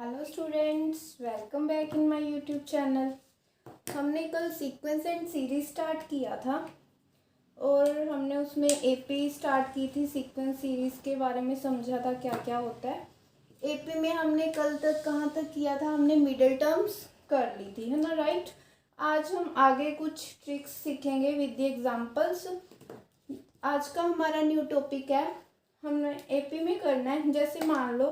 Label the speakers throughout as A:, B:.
A: Hello students, welcome back in my YouTube channel. हमने कल sequence and series start किया था और हमने उसमें एपी स्टार्ट की थी। सीक्वेंस सीरीज के बारे में समझा था क्या क्या होता है। एपी में हमने कल तक कहाँ तक किया था, हमने मिडिल टर्म्स कर ली थी, है ना, राइट। आज हम आगे कुछ ट्रिक्स सीखेंगे विद द एग्जांपल्स। आज का हमारा न्यू टॉपिक है, हमने एपी में करना है। जैसे मान लो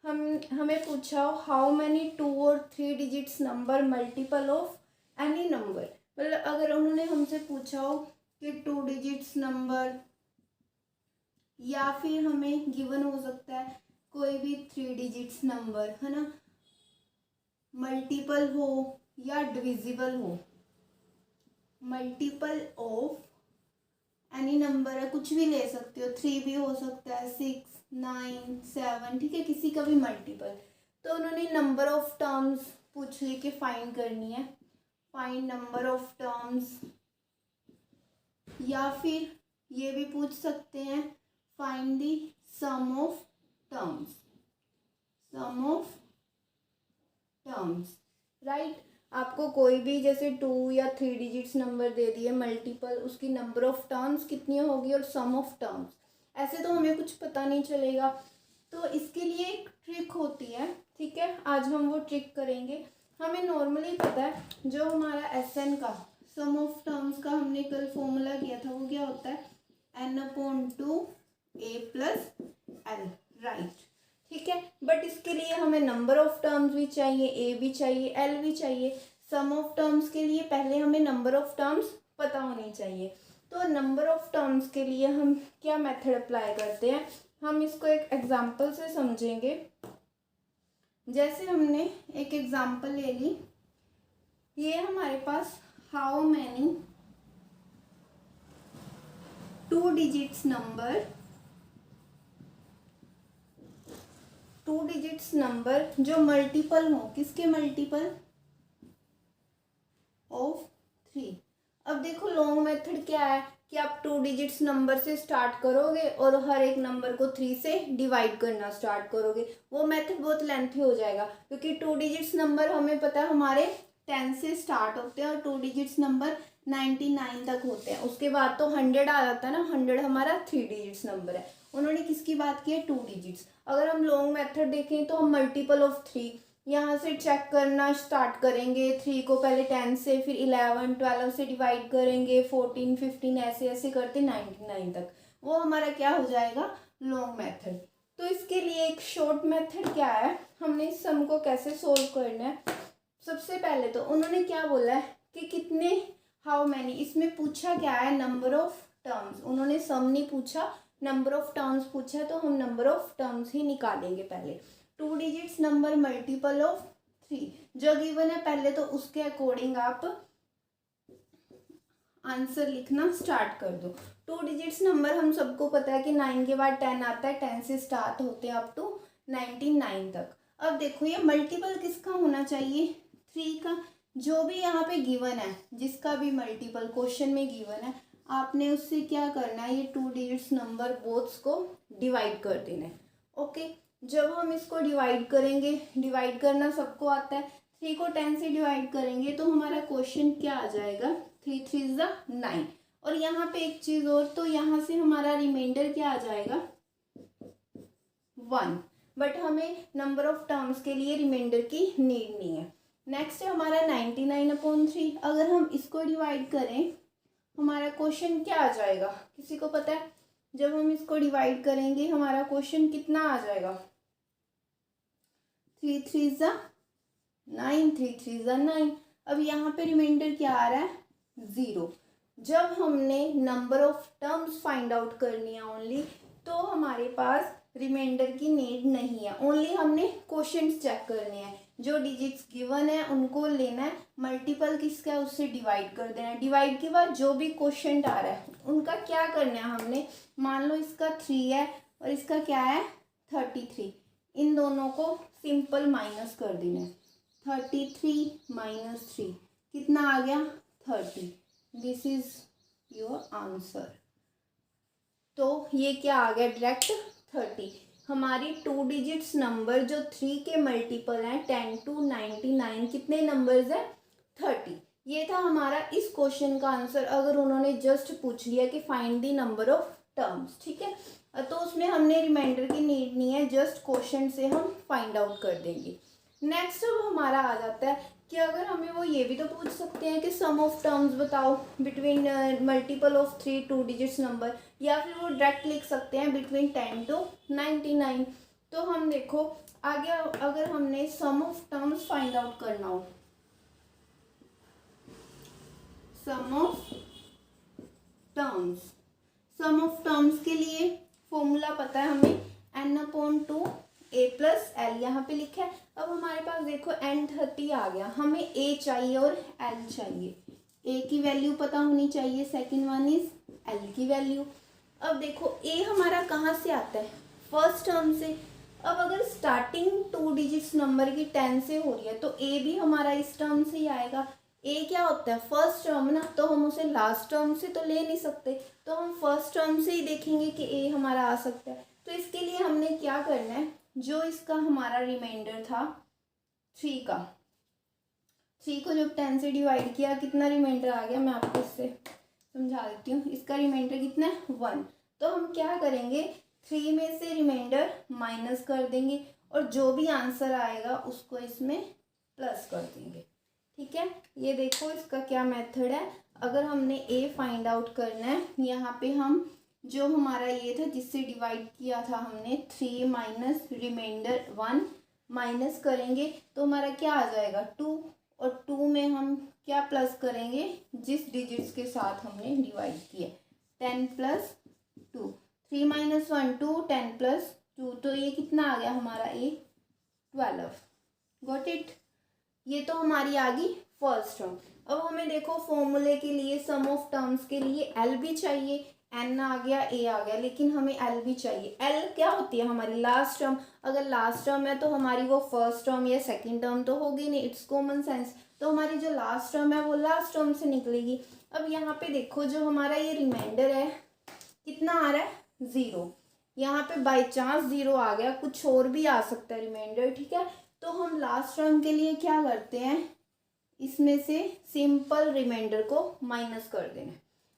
A: हमें पूछा हो हाउ मैनी 2 और 3 digits number multiple of any number. मतलब अगर उन्होंने हमसे पूछा हो कि 2 डिजिट्स नंबर, या फिर हमें गिवन हो सकता है कोई भी 3 डिजिट्स नंबर, है ना, मल्टीपल हो या डिविजिबल हो, मल्टीपल ऑफ एनी नंबर है, कुछ भी ले सकते हो, 3 भी हो सकता है, 6, 9, 7, ठीक है, किसी का भी मल्टीपल। तो उन्होंने नंबर ऑफ टर्म्स पूछ ली कि फाइंड करनी है, फाइंड नंबर ऑफ टर्म्स। या फिर ये भी पूछ सकते हैं find the sum of terms, sum of terms, right. आपको कोई भी जैसे 2 या 3 डिजिट्स नंबर दे दिए मल्टीपल, उसकी नंबर ऑफ टर्म्स कितनी होगी और सम ऑफ टर्म्स, ऐसे तो हमें कुछ पता नहीं चलेगा। तो इसके लिए एक ट्रिक होती है, ठीक है, आज हम वो ट्रिक करेंगे। हमें नॉर्मली पता है जो हमारा एसएन का सम ऑफ टर्म्स का हमने कल फॉर्मूला किया था, वो क्या होता है, n/2 a plus L, right, ठीक है। बट इसके लिए हमें नंबर ऑफ टर्म्स भी चाहिए, ए भी चाहिए, एल भी चाहिए। सम ऑफ टर्म्स के लिए पहले हमें नंबर ऑफ टर्म्स पता होनी चाहिए। तो नंबर ऑफ टर्म्स के लिए हम क्या मेथड अप्लाई करते हैं, हम इसको एक एग्जांपल से समझेंगे। जैसे हमने एक एग्जांपल ले ली, ये हमारे पास how many 2 digits number, 2 digits number जो मल्टीपल हो, किसके मल्टीपल, ऑफ 3। अब देखो लॉन्ग मेथड क्या है कि आप 2 डिजिट्स नंबर से स्टार्ट करोगे और हर एक नंबर को 3 से डिवाइड करना स्टार्ट करोगे। वो मेथड बहुत लेंथी हो जाएगा क्योंकि 2 डिजिट्स नंबर हमें पता है हमारे 10 से स्टार्ट होते हैं और 2 डिजिट्स नंबर 99 तक होते हैं। उसके बाद तो 100 आ जाता है ना, 100 हमारा 3 डिजिट्स नंबर है। उन्होंने किसकी बात की है, 2 डिजिट्स। अगर हम लॉन्ग मेथड देखें तो हम मल्टीपल ऑफ 3 यहाँ से चेक करना स्टार्ट करेंगे। 3 को पहले 10 से, फिर 11, 12 से डिवाइड करेंगे, 14, 15 ऐसे ऐसे करते 99 तक। वो हमारा क्या हो जाएगा, लॉन्ग मेथड। तो इसके लिए एक शॉर्ट मेथड क्या है, हमने इस सम को कैसे सोल्व करना है। सबसे पहले तो उन्होंने क्या बोला है कि कितने, हाउ मैनी, इसमें पूछा क्या है, नंबर ऑफ टर्म्स। उन्होंने सम नहीं पूछा, नंबर ऑफ टर्म्स पूछा है, तो हम नंबर ऑफ टर्म्स ही निकालेंगे पहले। 2 डिजिट्स नंबर मल्टीपल ऑफ 3 जो गिवन है, पहले तो उसके अकॉर्डिंग आप आंसर लिखना स्टार्ट कर दो। 2 डिजिट्स नंबर हम सबको पता है कि 9 के बाद 10 आता है, 10 से स्टार्ट होते हैं अप टू 99 तक। अब देखो ये मल्टीपल किसका होना चाहिए, 3 का। जो भी यहाँ पे गिवन है, जिसका भी मल्टीपल क्वेश्चन में गिवन है, आपने उससे क्या करना है, ये 2 डिजिट्स नंबर बोथ्स को डिवाइड कर देना है। ओके, जब हम इसको डिवाइड करेंगे, डिवाइड करना सबको आता है, 3 को 10 से डिवाइड करेंगे तो हमारा क्वेश्चन क्या आ जाएगा, 3 3 9। और यहाँ पे एक चीज और, तो यहाँ से हमारा रिमाइंडर क्या आ जाएगा, 1। बट हमें नंबर ऑफ टर्म्स के लिए रिमाइंडर की नीड नहीं है। नेक्स्ट है हमारा 99/3। अगर हम इसको डिवाइड करें, हमारा क्वेश्चन क्या आ जाएगा, किसी को पता है, जब हम इसको डिवाइड करेंगे हमारा क्वेश्चन कितना आ जाएगा, 3 3 9, 3 3 9। अब यहाँ पे रिमाइंडर क्या आ रहा है, 0। जब हमने number of terms find out करनी है ओनली, तो हमारे पास रिमाइंडर की नीड नहीं है, ओनली हमने क्वेश्चंस चेक करने हैं। जो डिजिट्स गिवन है उनको लेना है, मल्टीपल किसका है उससे डिवाइड कर देना है। डिवाइड के बाद जो भी क्वेश्चन आ रहा है उनका क्या करना है हमने, मान लो इसका 3 है और इसका क्या है 33, इन दोनों को सिंपल माइनस कर देना है। 33 - 3 कितना आ गया, 30। This is your answer. तो ये क्या आ गया, डायरेक्ट 30। हमारी 2 डिजिट्स नंबर जो 3 के मल्टीपल हैं 10 to 99 कितने नंबर्स हैं 30। ये था हमारा इस क्वेश्चन का आंसर। अगर उन्होंने जस्ट पूछ लिया कि find the number of terms, ठीक है, तो उसमें हमने रिमाइंडर की नीड नहीं है, जस्ट क्वेश्चन से हम फाइंड आउट कर देंगे। नेक्स्ट अब हमारा आ जाता है कि अगर हमें वो ये भी तो पूछ सकते हैं कि सम ऑफ टर्म्स बताओ between multiple of 3 2 digits number, या फिर वो डायरेक्ट लिख सकते हैं बिटवीन 10 to 99। तो हम देखो आगे अगर हमने सम ऑफ टर्म्स फाइंड आउट करना हो, सम ऑफ टर्म्स के लिए फॉर्मूला पता है हमें, n/2 a + l यहाँ पे लिखा है। अब हमारे पास देखो n30 आ गया, हमें a चाहिए और l चाहिए। a की वैल्यू पता होनी चाहिए, सेकेंड वन इज l की वैल्यू। अब देखो a हमारा कहाँ से आता है, फर्स्ट टर्म से। अब अगर स्टार्टिंग 2 डिजिट्स नंबर की 10 से हो रही है तो a भी हमारा इस टर्म से ही आएगा। a क्या होता है फर्स्ट टर्म ना, तो हम उसे लास्ट टर्म से तो ले नहीं सकते, तो हम फर्स्ट टर्म से ही देखेंगे कि a हमारा आ सकता है। तो इसके लिए हमने क्या करना है, जो इसका हमारा रिमाइंडर था 3 का, 3 को जब 10 से डिवाइड किया कितना रिमाइंडर आ गया, मैं आपको इससे समझा देती हूँ। इसका रिमाइंडर कितना है 1। तो हम क्या करेंगे 3 में से रिमाइंडर माइनस कर देंगे और जो भी आंसर आएगा उसको इसमें प्लस कर देंगे, ठीक है। ये देखो इसका क्या मेथड है। अगर हमने a फाइंड आउट करना है, यहाँ पे हम जो हमारा ये था जिससे डिवाइड किया था हमने 3 माइनस रिमाइंडर 1 माइनस करेंगे तो हमारा क्या आ जाएगा 2, और 2 में हम क्या प्लस करेंगे जिस डिजिट्स के साथ हमने डिवाइड किया, 10 + 2, 3 - 1 2, 10 + 2, तो ये कितना आ गया हमारा a 12। Got it. ये तो हमारी आ गई फर्स्ट टर्म। अब हमें देखो फॉर्मूले के लिए सम ऑफ टर्म्स के लिए l भी चाहिए, n आ गया a आ गया, लेकिन हमें l भी चाहिए। l क्या होती है हमारी लास्ट टर्म। अगर लास्ट टर्म है तो हमारी वो फर्स्ट टर्म या सेकंड टर्म तो होगी नहीं, इट्स कॉमन सेंस। तो हमारी जो लास्ट टर्म है वो लास्ट टर्म से निकलेगी। अब यहाँ पे देखो जो हमारा ये रिमाइंडर है कितना आ रहा है 0। यहाँ पे बाई चांस 0 आ गया, कुछ और भी आ सकता है रिमाइंडर, ठीक है। तो हम लास्ट टर्म के लिए क्या करते हैं, इसमें से सिंपल रिमाइंडर को माइनस कर देना।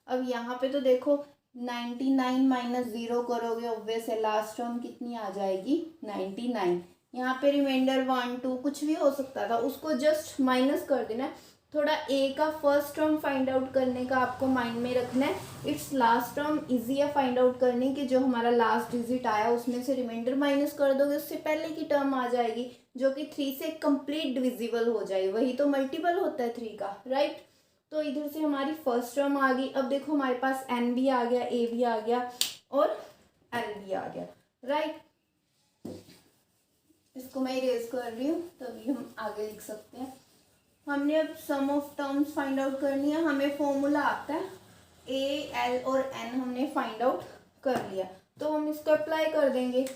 A: अब यहाँ पे तो देखो 99 - 0 करोगे ऑब्वियस है लास्ट टर्म कितनी आ जाएगी 99। यहाँ पे रिमाइंडर 1 2 कुछ भी हो सकता था, उसको जस्ट माइनस कर देना। थोड़ा a का फर्स्ट टर्म फाइंड आउट करने का आपको माइंड में रखना है। इट्स लास्ट टर्म इजी है फाइंड आउट करने की, जो हमारा लास्ट डिजिट आया उसमें से रिमाइंडर माइनस कर दोगे, उससे पहले की टर्म आ जाएगी जो कि 3 से कंप्लीट डिविजिबल हो जाए, वही तो मल्टीपल होता है 3 का, राइट। तो इधर से हमारी फर्स्ट टर्म आ गई। अब देखो हमारे पास n भी आ गया, a भी आ गया और l भी आ गया, राइट। इसको मैं इरेज कर रही हूँ तभी हम आगे लिख सकते हैं। हमने अब सम ऑफ टर्म्स फाइंड आउट करनी है, हमें फॉर्मूला आता है a l और n हमने फाइंड आउट कर लिया, तो हम इसको अप्लाई कर देंगे।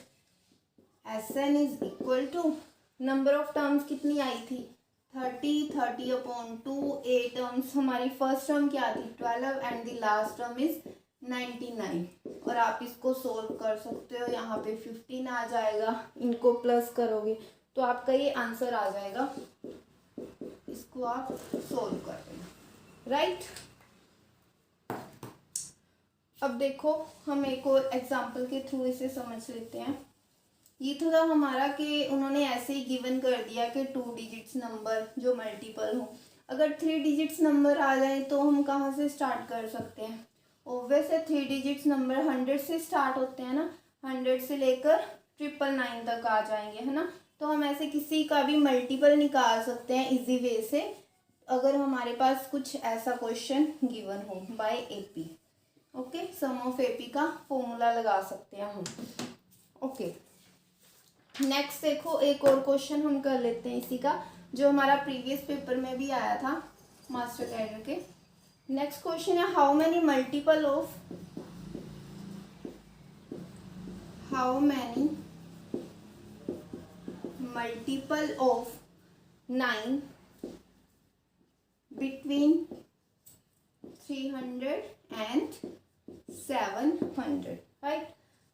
A: Sn is equal to number of terms कितनी आई थी 30, 30/2, a टर्म्स हमारी फर्स्ट टर्म क्या थी 12 and the last term is 99। और आप इसको सोल्व कर सकते हो, यहाँ पे 15 आ जाएगा, इनको प्लस करोगे तो आपका ये आंसर आ जाएगा। इसको आप सोल्व कर देना, राइट। अब देखो हम एक और एग्जांपल के थ्रू इसे समझ लेते हैं। ये था हमारा कि उन्होंने ऐसे ही गिवन कर दिया कि 2 डिजिट्स नंबर जो मल्टीपल हो, अगर 3 डिजिट्स नंबर आ जाए तो हम कहाँ से स्टार्ट कर सकते हैं। ऑब्वियस है 3 डिजिट्स नंबर 100 से स्टार्ट होते हैं ना, 100 से लेकर 999 तक आ जाएंगे, है ना। तो हम ऐसे किसी का भी मल्टीपल निकाल सकते हैं इजी वे से, अगर हमारे पास कुछ ऐसा क्वेश्चन गिवन हो by AP. Okay, sum of AP का फॉर्मूला लगा सकते हैं हम। ओके, नेक्स्ट देखो एक और क्वेश्चन हम कर लेते हैं इसी का, जो हमारा प्रीवियस पेपर में भी आया था मास्टर कैडर के। नेक्स्ट क्वेश्चन है how many multiple of 9 between 300 and 700, right.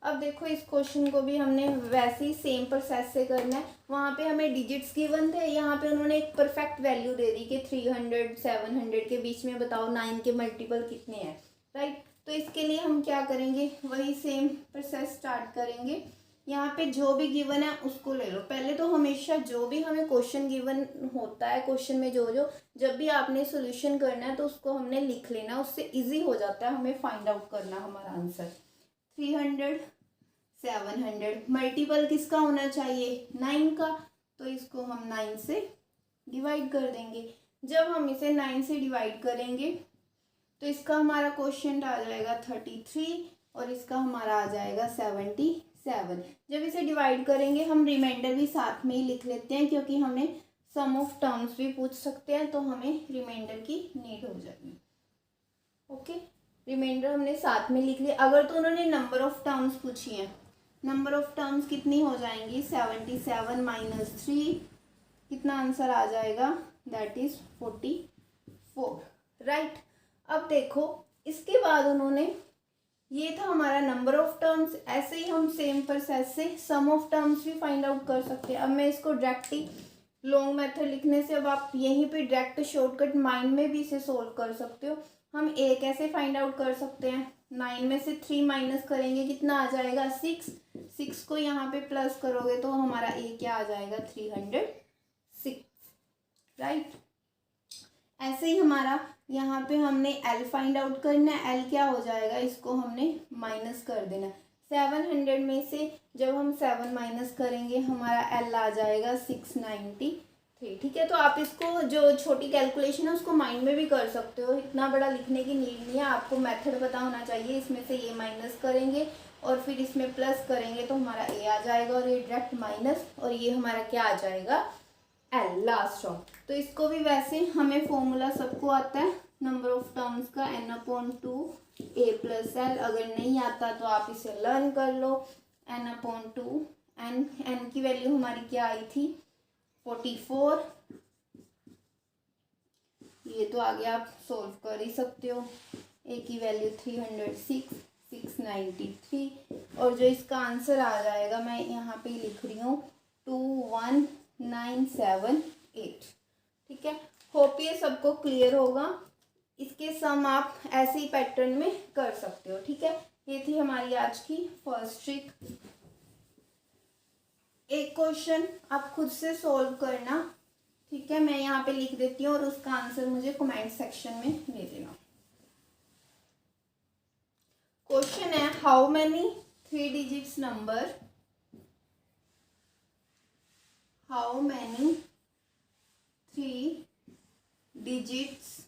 A: अब देखो इस क्वेश्चन को भी हमने वैसे ही सेम प्रोसेस से करना है। वहाँ पे हमें डिजिट्स गिवन थे, यहाँ पे उन्होंने एक परफेक्ट वैल्यू दे दी कि 300 700 के बीच में बताओ 9 के मल्टीपल कितने हैं, राइट। तो इसके लिए हम क्या करेंगे, वही सेम प्रोसेस स्टार्ट करेंगे। यहाँ पे जो भी गिवन है उसको ले लो। पहले तो हमेशा जो भी हमें क्वेश्चन गिवन होता है, क्वेश्चन में जो जो जब भी आपने सोल्यूशन करना है तो उसको हमने लिख लेना, उससे इजी हो जाता है हमें फाइंड आउट करना हमारा आंसर। 300 700 मल्टीपल किसका होना चाहिए, 9 का, तो इसको हम 9 से डिवाइड कर देंगे। जब हम इसे 9 से डिवाइड करेंगे तो इसका हमारा क्वेश्चन आ जाएगा 33 और इसका हमारा आ जाएगा 77। जब इसे डिवाइड करेंगे हम रिमाइंडर भी साथ में ही लिख लेते हैं, क्योंकि हमें सम ऑफ टर्म्स भी पूछ सकते हैं तो हमें रिमाइंडर की नीड हो जाएगी। ओके, रिमाइंडर हमने साथ में लिख लिया। अगर तो उन्होंने नंबर ऑफ टर्म्स पूछी हैं, नंबर ऑफ टर्म्स कितनी हो जाएंगी, 77 माइनस 3, कितना आंसर आ जाएगा, दैट इज 44, राइट। अब देखो इसके बाद उन्होंने, ये था हमारा नंबर ऑफ टर्म्स, ऐसे ही हम सेम प्रोसेस से सम ऑफ टर्म्स भी फाइंड आउट कर सकते हैं। अब मैं इसको डायरेक्ट ही लॉन्ग मेथड लिखने से, अब आप यहीं पे डायरेक्ट शॉर्टकट माइंड में भी इसे सोल्व कर सकते हो। हम ए कैसे फाइंड आउट कर सकते हैं, 9 में से 3 माइनस करेंगे, कितना आ जाएगा 6, 6 को यहाँ पे प्लस करोगे तो हमारा ए क्या आ जाएगा 306, राइट। ऐसे ही हमारा यहाँ पे हमने एल फाइंड आउट करना है, एल क्या हो जाएगा, इसको हमने माइनस कर देना। 700 में से जब हम 7 माइनस करेंगे हमारा एल आ जाएगा 693, ठीक है। तो आप इसको जो छोटी कैलकुलेशन है उसको माइंड में भी कर सकते हो, इतना बड़ा लिखने की नीड नहीं है, आपको मेथड पता होना चाहिए। इसमें से ये माइनस करेंगे और फिर इसमें प्लस करेंगे तो हमारा ए आ जाएगा और ये डायरेक्ट माइनस, और ये हमारा क्या आ जाएगा, एल लास्ट ऑफ। तो इसको भी वैसे हमें फॉर्मूला सबको आता है नंबर ऑफ टर्म्स का, n/2 a प्लस एल। अगर नहीं आता तो आप इसे लर्न कर लो, n/2 n की वैल्यू हमारी क्या आई थी 44, ये तो आगे आप सोल्व कर ही सकते हो। ए की वैल्यू 306, 693, और जो इसका आंसर आ जाएगा मैं यहाँ पे लिख रही हूँ 21978, ठीक है। होप ये सबको क्लियर होगा। इसके सम आप ऐसे ही पैटर्न में कर सकते हो, ठीक है। ये थी हमारी आज की फर्स्ट ट्रिक। एक क्वेश्चन आप खुद से सॉल्व करना, ठीक है। मैं यहाँ पे लिख देती हूँ और उसका आंसर मुझे कमेंट सेक्शन में दे देना। क्वेश्चन है, how many 3 digits number, how many 3 digits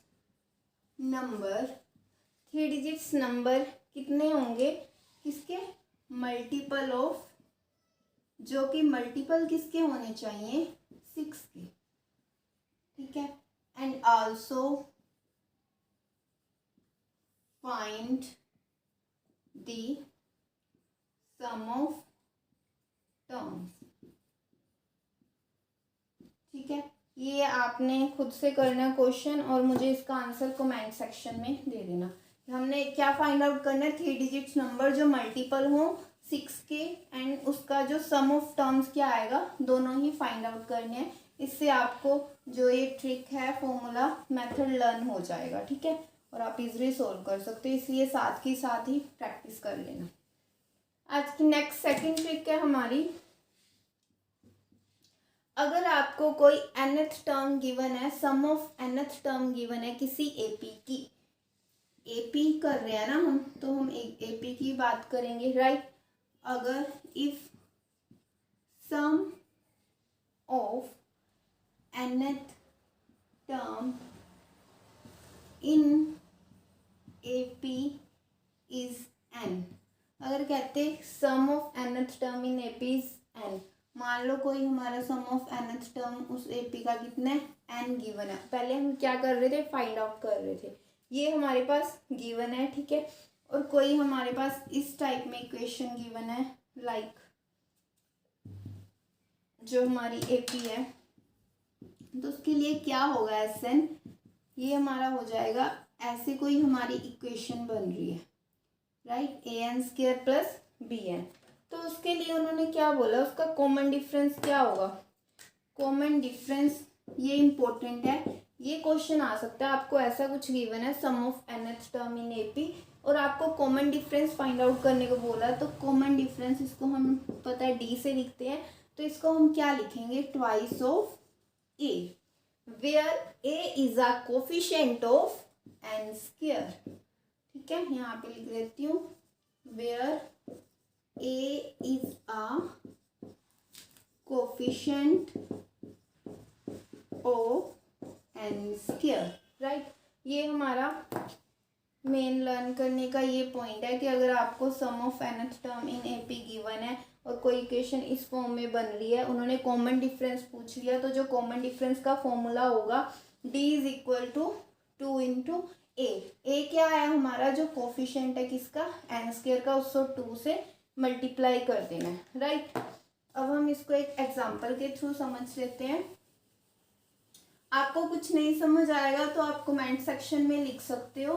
A: number, 3 digits number कितने होंगे, किसके, मल्टीपल ऑफ, जो कि मल्टीपल किसके होने चाहिए 6 के, ठीक है। And also find the sum of terms, ठीक है। ये आपने खुद से करना क्वेश्चन और मुझे इसका आंसर कमेंट सेक्शन में दे देना। हमने क्या फाइंड आउट करना है, 3 डिजिट्स नंबर जो मल्टीपल हो 6 के, एंड उसका जो सम ऑफ टर्म्स क्या आएगा, दोनों ही फाइंड आउट करने हैं। इससे आपको जो ये ट्रिक है, फॉर्मूला, मेथड लर्न हो जाएगा, ठीक है, और आप इजीली सोल्व कर सकते हो। इसलिए साथ ही प्रैक्टिस कर लेना। आज की नेक्स्ट सेकंड ट्रिक है हमारी, अगर आपको कोई nth टर्म गिवन है, sum of nth term given है किसी एपी की, एपी कर रहे हैं ना हम, तो हम एक एपी की बात करेंगे, राइट। अगर if sum of nth term in AP is n, अगर कहते sum of nth term in AP is n, मान लो कोई हमारा सम ऑफ nth टर्म उस एपी का कितना है, n गिवन है। पहले हम क्या कर रहे थे, फाइंड आउट कर रहे थे, ये हमारे पास गिवन है, ठीक है। और कोई हमारे पास इस टाइप में इक्वेशन गिवन है, लाइक जो हमारी एपी है, तो उसके लिए क्या होगा Sn, ये हमारा हो जाएगा, ऐसे कोई हमारी इक्वेशन बन रही है, राइट, an² प्लस bn। तो उसके लिए उन्होंने क्या बोला, उसका कॉमन डिफरेंस क्या होगा, कॉमन डिफरेंस, ये इंपॉर्टेंट है, ये क्वेश्चन आ सकता है आपको, ऐसा कुछ गिवन है sum of nth term in AP और आपको कॉमन डिफरेंस फाइंड आउट करने को बोला। तो कॉमन डिफरेंस इसको हम पता है डी से लिखते हैं, तो इसको हम क्या लिखेंगे, twice of a, where a is a coefficient of n square. ठीक है, यहाँ पे लिख देती हूँ, where a is a coefficient of n square, right. ये हमारा मेन लर्न करने का ये पॉइंट है कि अगर आपको sum of nth term in AP given है और कोई इक्वेशन इस फॉर्म में बन रही है, उन्होंने कॉमन डिफरेंस पूछ लिया, तो जो कॉमन डिफरेंस का फॉर्मूला होगा d is equal to 2 into A क्या है हमारा, जो कोफिशिएंट है किसका, एन स्क्वायर का, उसको 2 से मल्टीप्लाई कर देना है, राइट। अब हम इसको एक एग्जाम्पल के थ्रू समझ लेते हैं। आपको कुछ नहीं समझ आएगा तो आप कमेंट सेक्शन में लिख सकते हो,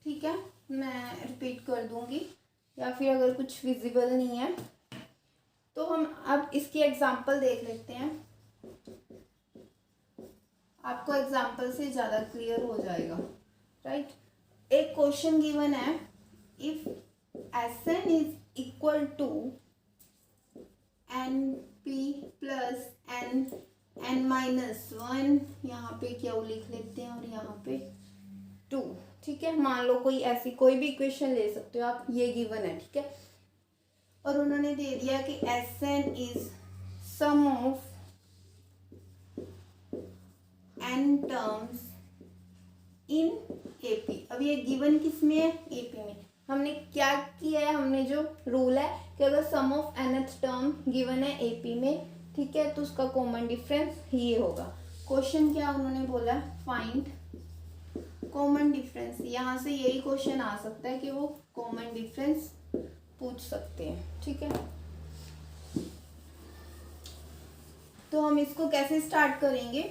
A: ठीक है, मैं रिपीट कर दूंगी, या फिर अगर कुछ विजिबल नहीं है तो हम अब इसकी एग्जांपल देख लेते हैं, आपको एग्जांपल से ज़्यादा क्लियर हो जाएगा, राइट। एक क्वेश्चन गिवन है, if Sn is equal to NP plus n minus 1, यहाँ पे क्या लिख लेते हैं और यहाँ पे 2, ठीक है। मान लो कोई ऐसी कोई भी इक्वेशन ले सकते हो आप, ये गिवन है, ठीक है, और उन्होंने दे दिया कि Sn is sum of n terms in AP। अब ये गिवन किस में है, AP में। हमने क्या किया है, हमने जो रूल है कि अगर सम ऑफ nth टर्म गिवन है AP में, ठीक है, तो उसका कॉमन डिफरेंस ये होगा। क्वेश्चन क्या उन्होंने बोला, फाइंड कॉमन डिफरेंस। यहाँ से यही क्वेश्चन आ सकता है कि वो कॉमन डिफरेंस पूछ सकते हैं, ठीक है। तो हम इसको कैसे स्टार्ट करेंगे,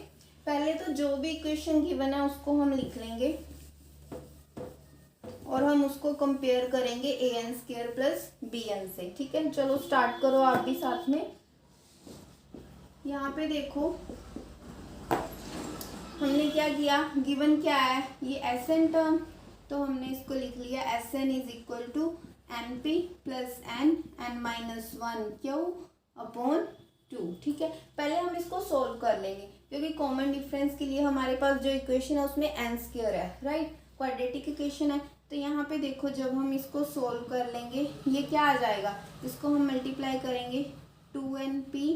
A: पहले तो जो भी इक्वेशन गिवन है उसको हम लिख लेंगे और हम उसको कंपेयर करेंगे an स्क्वायर प्लस bn से, ठीक है। चलो स्टार्ट करो आप भी साथ में। यहाँ पे देखो हमने क्या किया, गिवन क्या है, ये Sn टर्म, तो हमने इसको लिख लिया Sn is equal to NP plus n minus 1 q upon 2, ठीक है। पहले हम इसको सोल्व कर लेंगे क्योंकि कॉमन डिफरेंस के लिए हमारे पास जो इक्वेशन है उसमें n स्क्वायर है, राइट, क्वाड्रेटिक इक्वेशन है। तो यहाँ पे देखो जब हम इसको सोल्व कर लेंगे ये क्या आ जाएगा, इसको हम मल्टीप्लाई करेंगे 2np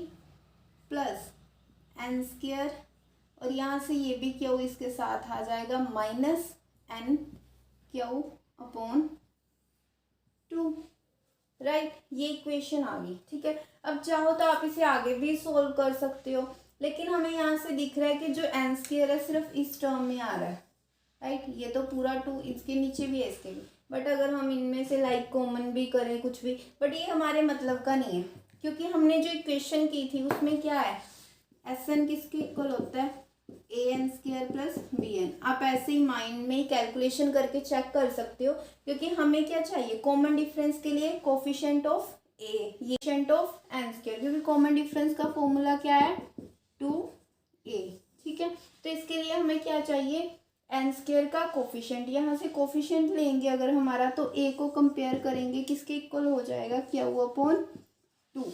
A: प्लस n स्क्वायर और यहाँ से ये भी क्यू इसके साथ आ जाएगा minus n Q upon 2, right. ये इक्वेशन आ गई, ठीक है। अब चाहो तो आप इसे आगे भी सोल्व कर सकते हो, लेकिन हमें यहाँ से दिख रहा है कि जो n स्क्वायर है सिर्फ इस टर्म में आ रहा है, राइट। ये तो पूरा 2 इसके नीचे भी है, इसके भी, बट अगर हम इनमें से लाइक कॉमन भी करें कुछ भी, बट ये हमारे मतलब का नहीं है क्योंकि हमने जो इक्वेशन की थी उसमें क्या है, Sn किसके इक्वल होता है, an स्क्वायर प्लस bn। आप ऐसे ही माइंड में ही कैलकुलेशन करके चेक कर सकते हो क्योंकि हमें क्या चाहिए, कॉमन डिफरेंस के लिए कोफिशिएंट ऑफ a, ये कोफिशिएंट ऑफ n स्क्वायर, क्योंकि कॉमन डिफरेंस का फॉर्मूला क्या है 2a, ठीक है। तो इसके लिए हमें क्या चाहिए, n स्क्वायर का कोफिशिएंट, यहाँ से कोफिशिएंट लेंगे अगर हमारा तो a को कंपेयर करेंगे किसके इक्वल हो जाएगा, क्यू अपॉन 2।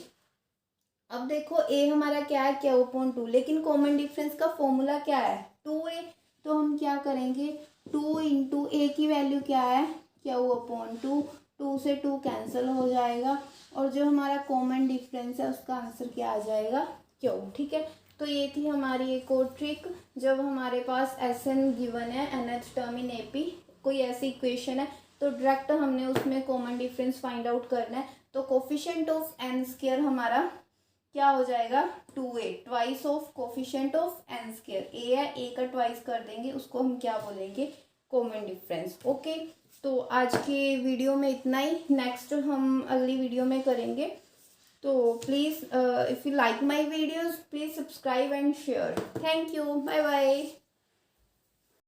A: अब देखो a हमारा क्या है, क्यू अपॉन 2, लेकिन कॉमन डिफरेंस का फॉर्मूला क्या है 2a, तो हम क्या करेंगे 2 इंटू ए की वैल्यू क्या है, क्यू अपॉन 2, 2 से 2 कैंसिल हो जाएगा और जो हमारा कॉमन डिफरेंस है उसका आंसर क्या आ जाएगा, क्यू, ठीक है। तो ये थी हमारी एक और ट्रिक, जब हमारे पास Sn गिवन है nth टर्म इन AP, कोई ऐसी इक्वेशन है तो डायरेक्ट हमने उसमें कॉमन डिफरेंस फाइंड आउट करना है। तो कोफिशिएंट ऑफ n स्क्वायर हमारा क्या हो जाएगा 2a, twice of coefficient of n square, a है, a का ट्वाइस कर देंगे, उसको हम क्या बोलेंगे, कॉमन डिफरेंस। ओके, तो आज के वीडियो में इतना ही, नेक्स्ट हम अगली वीडियो में करेंगे। तो please if you like my videos please subscribe and share. Thank you, bye bye.